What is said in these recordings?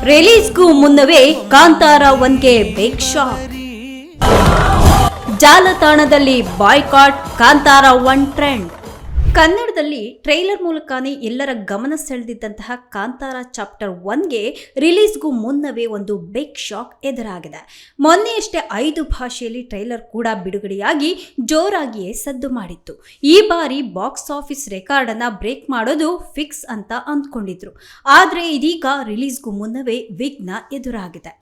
ರಿಲೀಸ್ಗೂ ಮುನ್ನವೇ Kantara 1ಗೆ big shock. ಜಾಲತಾಣದಲ್ಲಿ boycott Kantara 1 trend. ಕನ್ನಡದಲ್ಲಿ ಟ್ರೈಲರ್ ಮೂಲಕನೇ ಎಲ್ಲರ ಗಮನ ಸೆಳೆದಿದ್ದಂತಹ ಕಾಂತಾರ ಚಾಪ್ಟರ್ 1ಗೆ ರಿಲೀಸ್ಗೂ ಮುನ್ನವೇ ಒಂದು ಬಿಗ್ ಶಾಕ್ ಎದುರಾಗಿದೆ. ಮೊನ್ನೆಯಷ್ಟೇ 5 ಭಾಷೆಯಲ್ಲಿ ಟ್ರೈಲರ್ ಕೂಡ ಬಿಡುಗಡೆಯಾಗಿ ಜೋರಾಗಿಯೇ ಸದ್ದು ಮಾಡಿತ್ತು. ಈ ಬಾರಿ ಬಾಕ್ಸ್ ಆಫೀಸ್ ರೆಕಾರ್ಡ್ ಅನ್ನ ಬ್ರೇಕ್ ಮಾಡೋದು ಫಿಕ್ಸ್ ಅಂತ ಅಂದ್ಕೊಂಡಿದ್ರು. ಆದ್ರೆ ಇದೀಗ ರಿಲೀಸ್ಗೂ ಮುನ್ನವೇ ವಿಘ್ನ ಎದುರಾಗಿದೆ.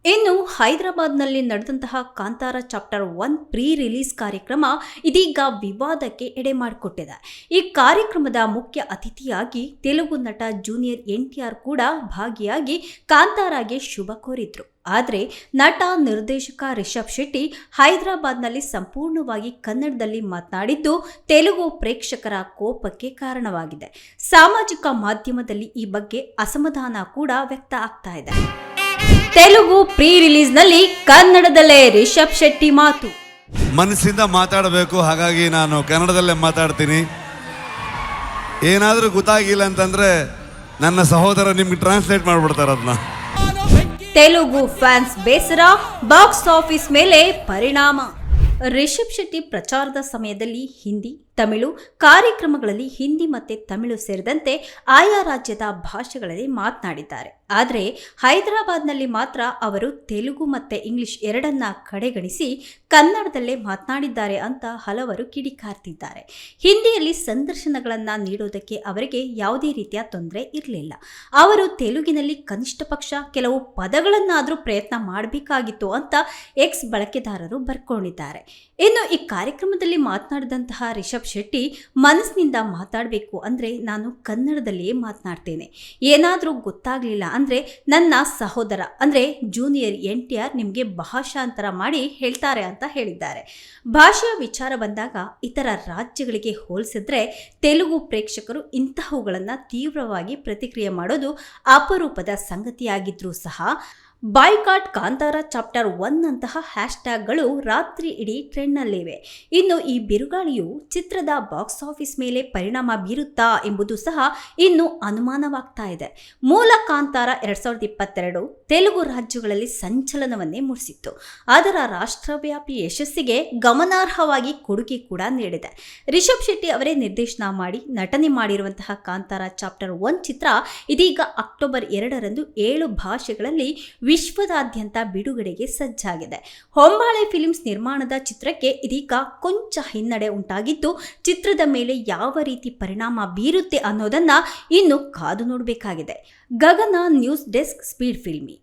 ಇನ್ನು ಹೈದರಾಬಾದ್ನಲ್ಲಿ ನಡೆದಂತಹ ಕಾಂತಾರ ಚಾಪ್ಟರ್ 1 ಪ್ರೀ ರಿಲೀಸ್ ಕಾರ್ಯಕ್ರಮ ಇದೀಗ ವಿವಾದಕ್ಕೆ ಎಡೆ ಮಾಡಿಕೊಟ್ಟಿದೆ. ಈ ಕಾರ್ಯಕ್ರಮದ ಮುಖ್ಯ ಅತಿಥಿಯಾಗಿ ತೆಲುಗು ನಟ ಜೂನಿಯರ್ NTR ಕೂಡ ಭಾಗಿಯಾಗಿ ಕಾಂತಾರಾಗೆ ಶುಭ ಕೋರಿದ್ರು. ಆದರೆ ನಟ ನಿರ್ದೇಶಕ ರಿಷಬ್ ಶೆಟ್ಟಿ ಹೈದರಾಬಾದ್ನಲ್ಲಿ ಸಂಪೂರ್ಣವಾಗಿ ಕನ್ನಡದಲ್ಲಿ ಮಾತನಾಡಿದ್ದು ತೆಲುಗು ಪ್ರೇಕ್ಷಕರ ಕೋಪಕ್ಕೆ ಕಾರಣವಾಗಿದೆ. ಸಾಮಾಜಿಕ ಮಾಧ್ಯಮದಲ್ಲಿ ಈ ಬಗ್ಗೆ ಅಸಮಾಧಾನ ಕೂಡ ವ್ಯಕ್ತ ಆಗ್ತಾ ಇದೆ. ತೆಲುಗು ಪ್ರೀ ರಿಲೀಸ್ನಲ್ಲಿ ಕನ್ನಡದಲ್ಲೇ ರಿಷಬ್ ಶೆಟ್ಟಿ ಮಾತು. ಮನಸ್ಸಿಂದ ಮಾತಾಡಬೇಕು, ಹಾಗಾಗಿ ನಾನು ಕನ್ನಡದಲ್ಲೇ ಮಾತಾಡ್ತೀನಿ. ಏನಾದರೂ ಗೊತ್ತಾಗಿಲ್ಲ ಅಂತಂದ್ರೆ ನನ್ನ ಸಹೋದರ ನಿಮ್ಗೆ ಟ್ರಾನ್ಸ್ಲೇಟ್ ಮಾಡ್ಬಿಡ್ತಾರೆ ಅದನ್ನ. ತೆಲುಗು ಫ್ಯಾನ್ಸ್ ಬೇಸರ, ಬಾಕ್ಸ್ ಆಫೀಸ್ ಮೇಲೆ ಪರಿಣಾಮ. ರಿಷಬ್ ಶೆಟ್ಟಿ ಪ್ರಚಾರದ ಸಮಯದಲ್ಲಿ ಹಿಂದಿ, ತಮಿಳು ಕಾರ್ಯಕ್ರಮಗಳಲ್ಲಿ ಹಿಂದಿ ಮತ್ತು ತಮಿಳು ಸೇರಿದಂತೆ ಆಯಾ ರಾಜ್ಯದ ಭಾಷೆಗಳಲ್ಲಿ ಮಾತನಾಡಿದ್ದಾರೆ. ಆದರೆ ಹೈದರಾಬಾದ್ನಲ್ಲಿ ಮಾತ್ರ ಅವರು ತೆಲುಗು ಮತ್ತು ಇಂಗ್ಲಿಷ್ ಎರಡನ್ನ ಕಡೆಗಣಿಸಿ ಕನ್ನಡದಲ್ಲೇ ಮಾತನಾಡಿದ್ದಾರೆ ಅಂತ ಹಲವರು ಕಿಡಿಕಾರ್ತಿದ್ದಾರೆ. ಹಿಂದಿಯಲ್ಲಿ ಸಂದರ್ಶನಗಳನ್ನು ನೀಡೋದಕ್ಕೆ ಅವರಿಗೆ ಯಾವುದೇ ರೀತಿಯ ತೊಂದರೆ ಇರಲಿಲ್ಲ. ಅವರು ತೆಲುಗಿನಲ್ಲಿ ಕನಿಷ್ಠ ಪಕ್ಷ ಕೆಲವು ಪದಗಳನ್ನಾದರೂ ಪ್ರಯತ್ನ ಮಾಡಬೇಕಾಗಿತ್ತು ಅಂತ ಎಕ್ಸ್ ಬಳಕೆದಾರರು ಬರ್ಕೊಂಡಿದ್ದಾರೆ. ಇನ್ನು ಈ ಕಾರ್ಯಕ್ರಮದಲ್ಲಿ ಮಾತನಾಡಿದಂತಹ ರಿಷಬ್ ಶೆಟ್ಟಿ, ಮನಸ್ಸಿನಿಂದ ಮಾತಾಡಬೇಕು ಅಂದರೆ ನಾನು ಕನ್ನಡದಲ್ಲಿಯೇ ಮಾತನಾಡ್ತೇನೆ. ಏನಾದರೂ ಗೊತ್ತಾಗಲಿಲ್ಲ ಅಂದರೆ ನನ್ನ ಸಹೋದರ ಅಂದರೆ ಜೂನಿಯರ್ NTR ನಿಮಗೆ ಭಾಷಾಂತರ ಮಾಡಿ ಹೇಳ್ತಾರೆ ಅಂತ ಹೇಳಿದ್ದಾರೆ. ಭಾಷೆಯ ವಿಚಾರ ಬಂದಾಗ ಇತರ ರಾಜ್ಯಗಳಿಗೆ ಹೋಲಿಸಿದ್ರೆ ತೆಲುಗು ಪ್ರೇಕ್ಷಕರು ಇಂತಹವುಗಳನ್ನು ತೀವ್ರವಾಗಿ ಪ್ರತಿಕ್ರಿಯೆ ಮಾಡೋದು ಅಪರೂಪದ ಸಂಗತಿಯಾಗಿದ್ರೂ ಸಹ ಬಾಯ್ಕಾಟ್ ಕಾಂತಾರ ಚಾಪ್ಟರ್ 1 ಅಂತಹ ಹ್ಯಾಶ್ಟ್ಯಾಗ್ಗಳು ರಾತ್ರಿ ಇಡೀ ಟ್ರೆಂಡ್ನಲ್ಲಿವೆ. ಇನ್ನು ಈ ಬಿರುಗಾಳಿಯು ಚಿತ್ರದ ಬಾಕ್ಸ್ ಆಫೀಸ್ ಮೇಲೆ ಪರಿಣಾಮ ಬೀರುತ್ತಾ ಎಂಬುದು ಸಹ ಇನ್ನು ಅನುಮಾನವಾಗ್ತಾ ಇದೆ. ಮೂಲ ಕಾಂತಾರ 2022 ತೆಲುಗು ರಾಜ್ಯಗಳಲ್ಲಿ ಸಂಚಲನವನ್ನೇ ಮೂಡಿಸಿತ್ತು. ಅದರ ರಾಷ್ಟ್ರವ್ಯಾಪಿ ಯಶಸ್ಸಿಗೆ ಗಮನಾರ್ಹವಾಗಿ ಕೊಡುಗೆ ಕೂಡ ನೀಡಿದೆ. ರಿಷಬ್ ಶೆಟ್ಟಿ ಅವರೇ ನಿರ್ದೇಶನ ಮಾಡಿ ನಟನೆ ಮಾಡಿರುವಂತಹ ಕಾಂತಾರ ಚಾಪ್ಟರ್ 1 ಚಿತ್ರ ಇದೀಗ ಅಕ್ಟೋಬರ್ 2ರಂದು 7 ಭಾಷೆಗಳಲ್ಲಿ ವಿಶ್ವದಾದ್ಯಂತ ಬಿಡುಗಡೆಗೆ ಸಜ್ಜಾಗಿದೆ. ಹೊಂಬಾಳೆ ಫಿಲ್ಮ್ಸ್ ನಿರ್ಮಾಣದ ಚಿತ್ರಕ್ಕೆ ಇದೀಗ ಕೊಂಚ ಹಿನ್ನಡೆ ಉಂಟಾಗಿದ್ದು, ಚಿತ್ರದ ಮೇಲೆ ಯಾವ ರೀತಿ ಪರಿಣಾಮ ಬೀರುತ್ತೆ ಅನ್ನೋದನ್ನ ಇನ್ನು ಕಾದು ನೋಡಬೇಕಾಗಿದೆ. ಗಗನ ನ್ಯೂಸ್ ಡೆಸ್ಕ್, ಸ್ಪೀಡ್ ಫಿಲ್ಮಿ.